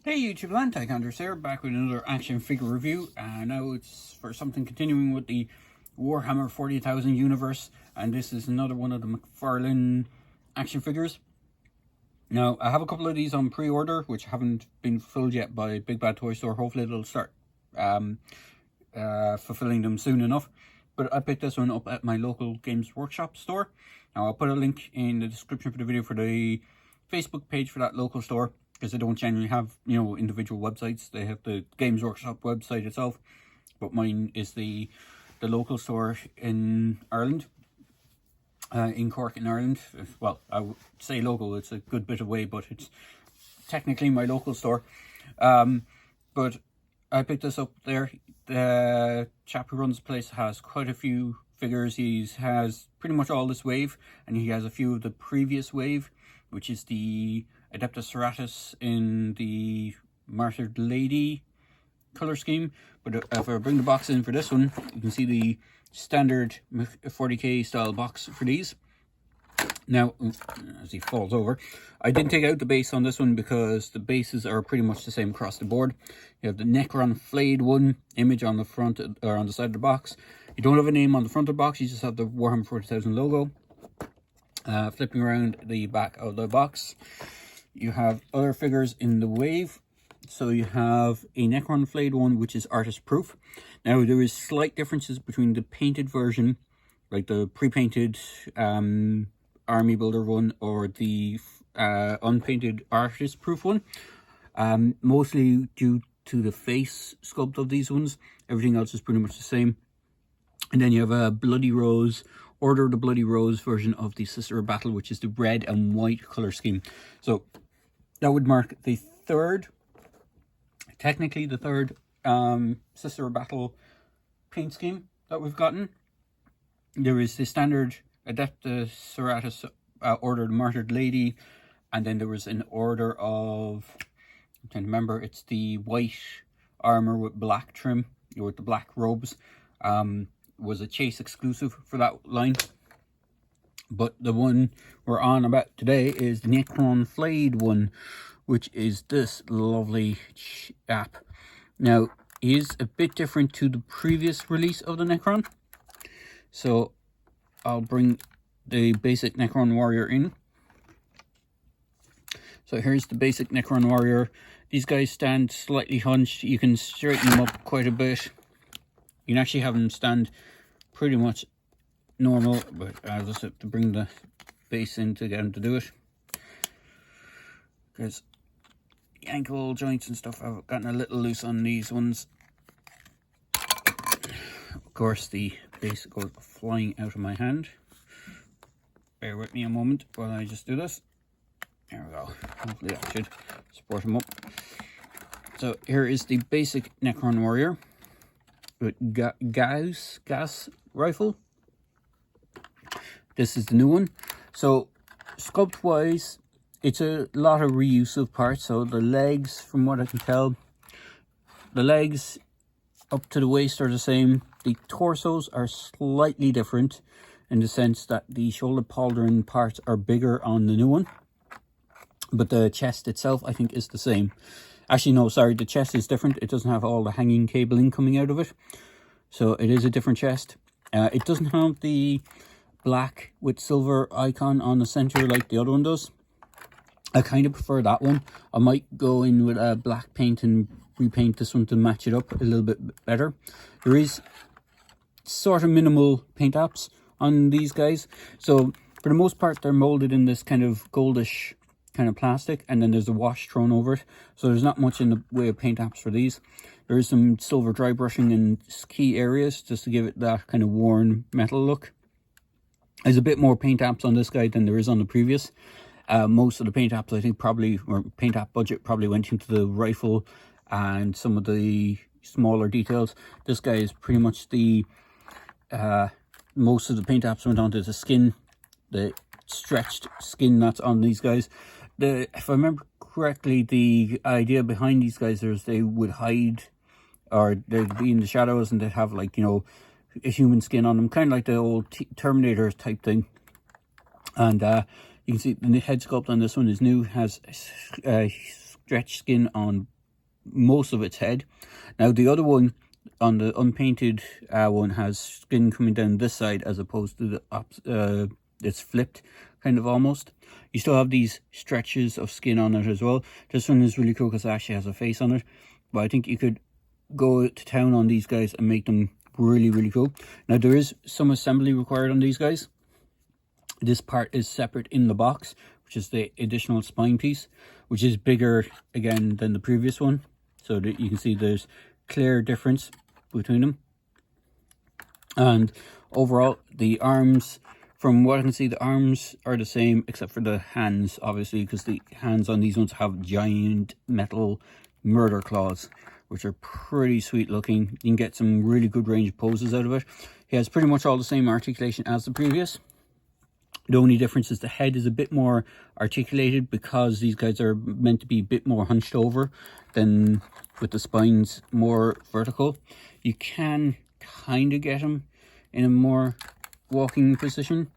Hey YouTube land, Hunters here, back with another action figure review. Now it's for something continuing with the Warhammer 40,000 universe, and this is another one of the McFarlane action figures. Now, I have a couple of these on pre-order, which haven't been fulfilled yet by Big Bad Toy Store. Hopefully it'll start fulfilling them soon enough. But I picked this one up at my local Games Workshop store. Now, I'll put a link in the description for the video for the Facebook page for that local store, because they don't generally have, individual websites. They have the Games Workshop website itself, but mine is the local store in Ireland, in Cork in Ireland. Well, I would say local, it's a good bit away, but it's technically my local store. But I picked this up there. The chap who runs the place has quite a few figures. He has pretty much all this wave, and he has a few of the previous wave, which is the Adeptus Serratus in the Martyred Lady color scheme. But if I bring the box in for this one, you can see the standard 40k style box for these. Now, as he falls over, I didn't take out the base on this one because the bases are pretty much the same across the board. You have the Necron Flayed one image on the front or on the side of the box. You don't have a name on the front of the box, you just have the Warhammer 40,000 logo. Flipping around the back of the box, you have other figures in the wave. So you have a Necron Flayed one, which is artist proof. Now, there is slight differences between the painted version, like the pre-painted army builder one, or the unpainted artist proof one. Mostly due to the face sculpt of these ones. Everything else is pretty much the same. And then you have a Bloody Rose, Order of the Bloody Rose version of the Sister of Battle, which is the red and white color scheme. So that would mark the third, technically the third Sister of Battle paint scheme that we've gotten. There is the standard Adeptus Serratus Order of the Martyred Lady, and then there was an order of, I'm trying to remember, it's the white armor with black trim, with the black robes. Was a Chase exclusive for that line. But the one we're on about today is the Necron Flayed one, which is this lovely chap. Now, he is a bit different to the previous release of the Necron. So I'll bring the basic Necron Warrior in. So here's the basic Necron Warrior. These guys stand slightly hunched. You can straighten them up quite a bit. You can actually have them stand pretty much normal, but I'll just have to bring the base in to get them to do it, because the ankle joints and stuff have gotten a little loose on these ones. Of course, the base goes flying out of my hand. Bear with me a moment while I just do this. There we go. Hopefully that should support him up. So here is the basic Necron Warrior with gas rifle. This is the new one. So sculpt wise, it's a lot of reuse of parts. So the legs, from what I can tell, the legs up to the waist are the same. The torsos are slightly different in the sense that the shoulder pauldron parts are bigger on the new one, but the chest itself I think is the same. Actually, no, sorry, the chest is different. It doesn't have all the hanging cabling coming out of it. So it is a different chest. It doesn't have the black with silver icon on the center like the other one does. I kind of prefer that one. I might go in with a black paint and repaint this one to match it up a little bit better. There is sort of minimal paint apps on these guys. So for the most part, they're molded in this kind of goldish kind of plastic, and then there's a wash thrown over it, so there's not much in the way of paint apps for these. There is some silver dry brushing in key areas just to give it that kind of worn metal look. There's a bit more paint apps on this guy than there is on the previous. Most of the paint apps, I think, or paint app budget probably went into the rifle and some of the smaller details. This guy is pretty much the most of the paint apps went onto the skin, the stretched skin that's on these guys. If I remember correctly, the idea behind these guys is they would hide, or they'd be in the shadows and they'd have, like, a human skin on them, kind of like the old Terminator type thing. And you can see the head sculpt on this one is new, has stretch skin on most of its head. Now the other one, on the unpainted one, has skin coming down this side as opposed to the it's flipped kind of almost. You still have these stretches of skin on it as well. This one is really cool because it actually has a face on it, but I think you could go to town on these guys and make them really cool. Now there is some assembly required on these guys. This part is separate in the box, which is the additional spine piece, which is bigger again than the previous one, so that you can see there's clear difference between them. And overall, the arms, from what I can see, the arms are the same except for the hands, obviously, because the hands on these ones have giant metal murder claws, which are pretty sweet looking. You can get some really good range poses out of it. He has pretty much all the same articulation as the previous. The only difference is the head is a bit more articulated because these guys are meant to be a bit more hunched over than with the spines more vertical. You can kind of get them in a more walking position,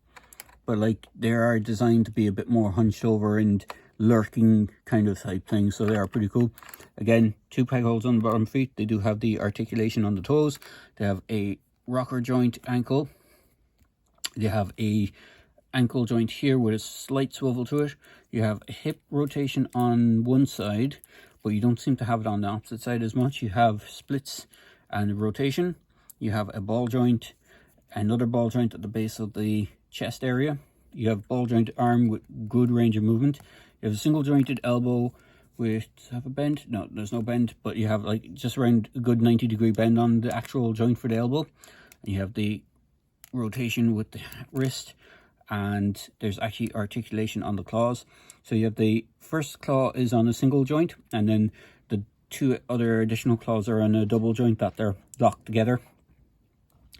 but like they are designed to be a bit more hunched over and lurking kind of type thing, so they are pretty cool. Again, 2 peg holes on the bottom feet. They do have the articulation on the toes. They have a rocker joint ankle. They have a ankle joint here with a slight swivel to it. You have a hip rotation on one side, but you don't seem to have it on the opposite side as much. You have splits and rotation. You have a ball joint, another ball joint at the base of the chest area. You have ball jointed arm with good range of movement. You have a single jointed elbow with, does it have a bend? No, there's no bend, but you have like just around a good 90-degree bend on the actual joint for the elbow. And you have the rotation with the wrist, and there's actually articulation on the claws. So you have the first claw is on a single joint, and then the 2 other additional claws are on a double joint that they're locked together.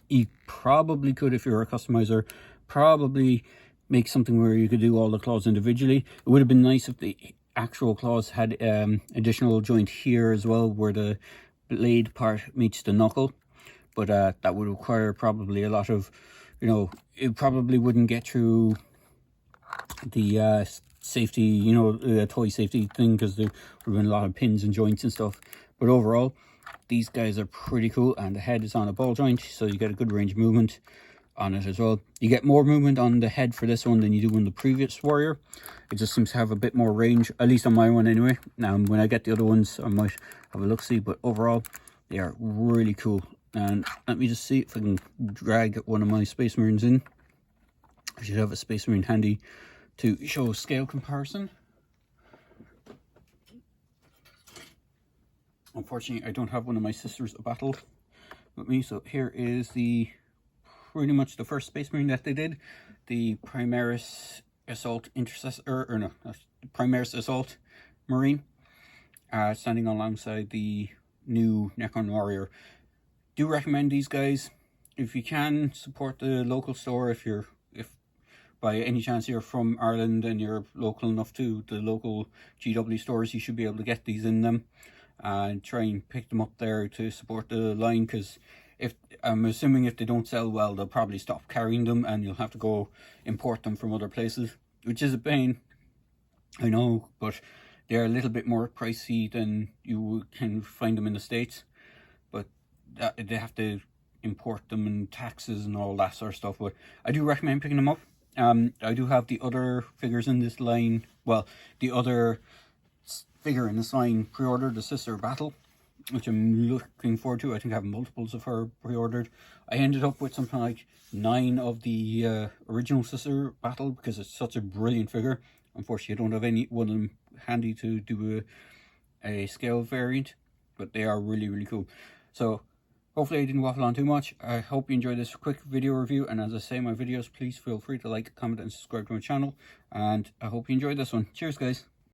You probably could, if you're a customizer, probably make something where you could do all the claws individually. It would have been nice if the actual claws had additional joint here as well, where the blade part meets the knuckle, but that would require probably a lot of, you know, it probably wouldn't get through the safety, you know, toy safety thing, because there would have been a lot of pins and joints and stuff. But overall, these guys are pretty cool, and the head is on a ball joint, so you get a good range of movement on it as well. You get more movement on the head for this one than you do on the previous Warrior. It just seems to have a bit more range, at least on my one anyway. Now when I get the other ones, I might have a look-see, but overall they are really cool. And let me just see if I can drag one of my Space Marines in. I should have a Space Marine handy to show scale comparison. Unfortunately, I don't have one of my Sisters of Battle with me, so here is pretty much the first Space Marine that they did, the Primaris Assault Intercessor, or no, Primaris Assault Marine, standing alongside the new Necron Warrior. Do recommend these guys. If you can, support the local store. If by any chance you're from Ireland and you're local enough to the local GW stores, you should be able to get these in them and try and pick them up there to support the line, because if I'm assuming if they don't sell well, they'll probably stop carrying them and you'll have to go import them from other places, which is a pain, I know, but they're a little bit more pricey than you can find them in the States. But they have to import them and taxes and all that sort of stuff. But I do recommend picking them up. I do have the other figures in this line, well, the other figure in this line pre-ordered, the Sister Battle, which I'm looking forward to. I think I have multiples of her pre-ordered. I ended up with something like 9 of the original Sister Battle because it's such a brilliant figure. Unfortunately, I don't have any one of them handy to do a scale variant, but they are really cool. So hopefully I didn't waffle on too much. I hope you enjoyed this quick video review, and as I say in my videos, please feel free to like, comment and subscribe to my channel, and I hope you enjoyed this one. Cheers guys.